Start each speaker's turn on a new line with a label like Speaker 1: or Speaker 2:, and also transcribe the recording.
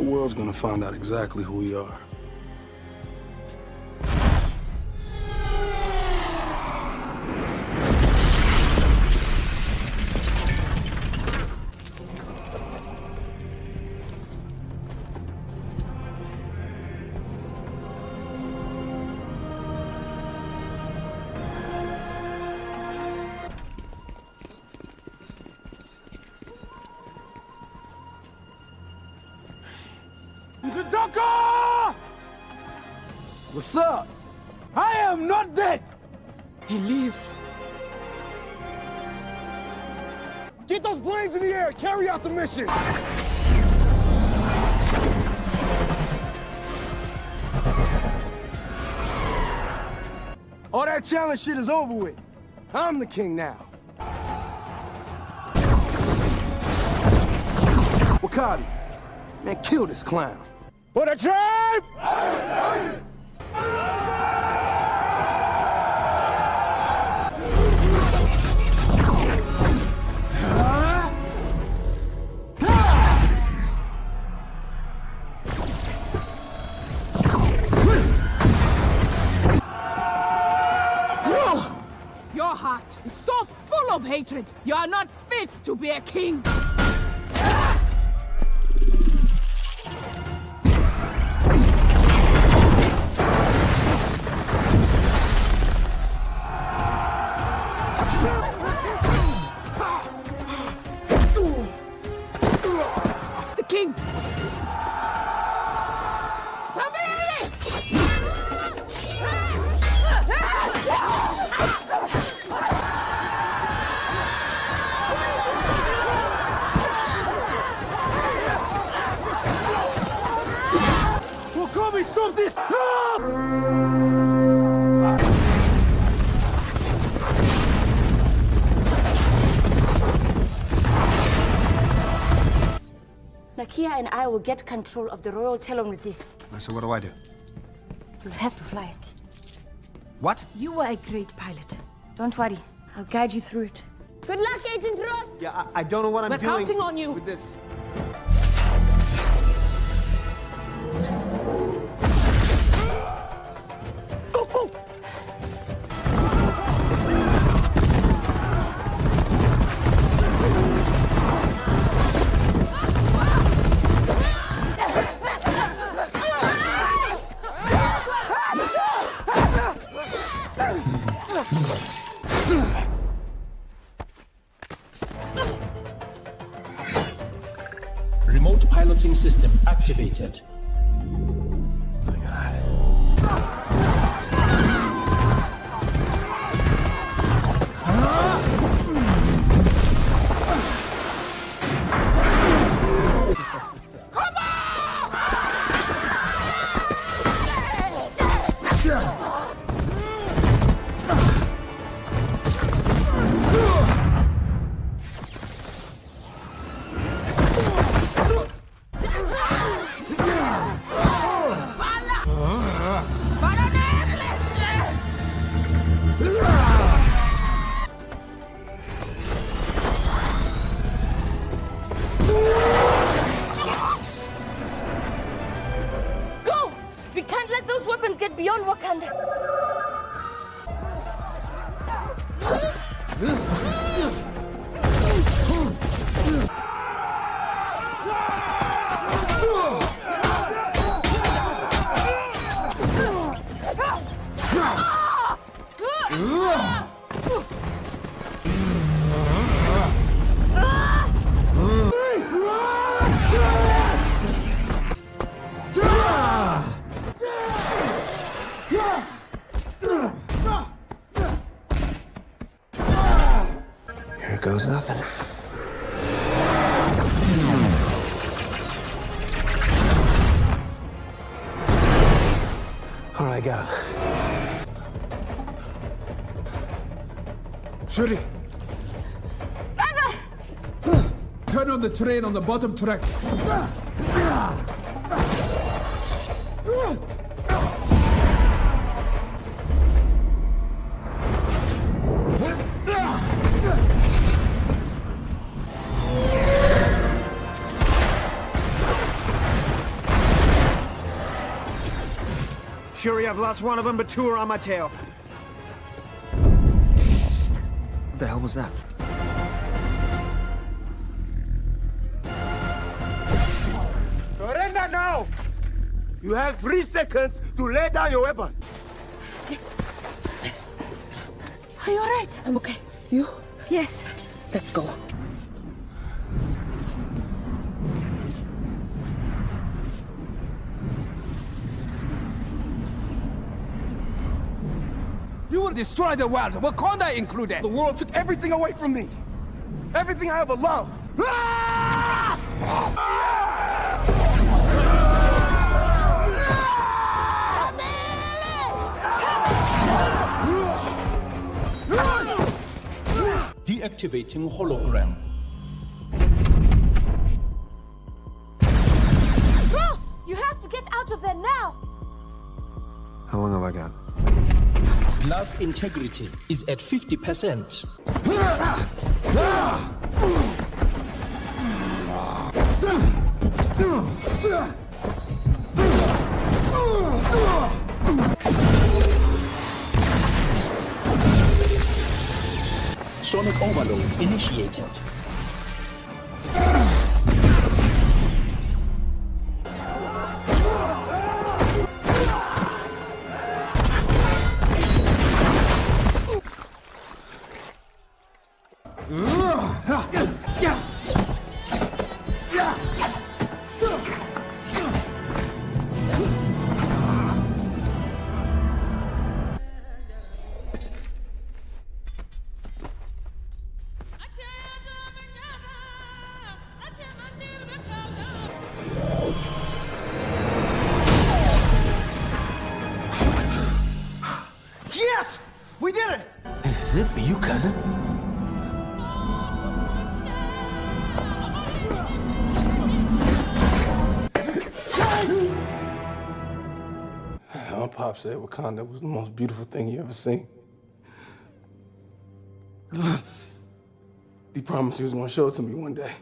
Speaker 1: The world's gonna find out exactly who we are.
Speaker 2: What's up? I am not dead!
Speaker 3: He leaves.
Speaker 2: Get those planes in the air! Carry out the mission! All that challenge shit is over with. I'm the king now. Wakabi, man, kill this clown. For the tribe!
Speaker 3: Your heart is so full of hatred. You are not fit to be a king. The king.
Speaker 2: Stop this!
Speaker 4: Nakia and I will get control of the royal talon with this.
Speaker 5: So what do I do?
Speaker 4: You'll have to fly it.
Speaker 5: What?
Speaker 4: You are a great pilot. Don't worry, I'll guide you through it. Good luck, Agent Ross!
Speaker 5: Yeah, I don't know what I'm
Speaker 3: We're
Speaker 5: doing.
Speaker 3: counting on you.
Speaker 5: With this.
Speaker 4: Go, go!
Speaker 6: Remote piloting system activated.
Speaker 4: Go! We can't let those weapons get beyond Wakanda.
Speaker 5: Here goes nothing. All right, got him.
Speaker 2: Shuri!
Speaker 4: Brother!
Speaker 2: Turn on the train on the bottom track.
Speaker 5: jury, I've lost one of them, but two are on my tail. What the hell was that?
Speaker 2: Surrender now! You have 3 seconds to lay down your weapon.
Speaker 4: Are you alright?
Speaker 3: I'm okay. You?
Speaker 4: Yes.
Speaker 3: Let's go.
Speaker 2: You will destroy the world, Wakanda included. The world took everything away from me. Everything I ever loved.
Speaker 6: Deactivating hologram.
Speaker 4: Bro, you have to get out of there now.
Speaker 5: How long have I got?
Speaker 6: Glass integrity is at 50%. Sonic overload initiated.
Speaker 2: Yes! We did it!
Speaker 1: This is it for you, cousin. My pop said Wakanda was the most beautiful thing you ever seen. He promised he was gonna show it to me one day.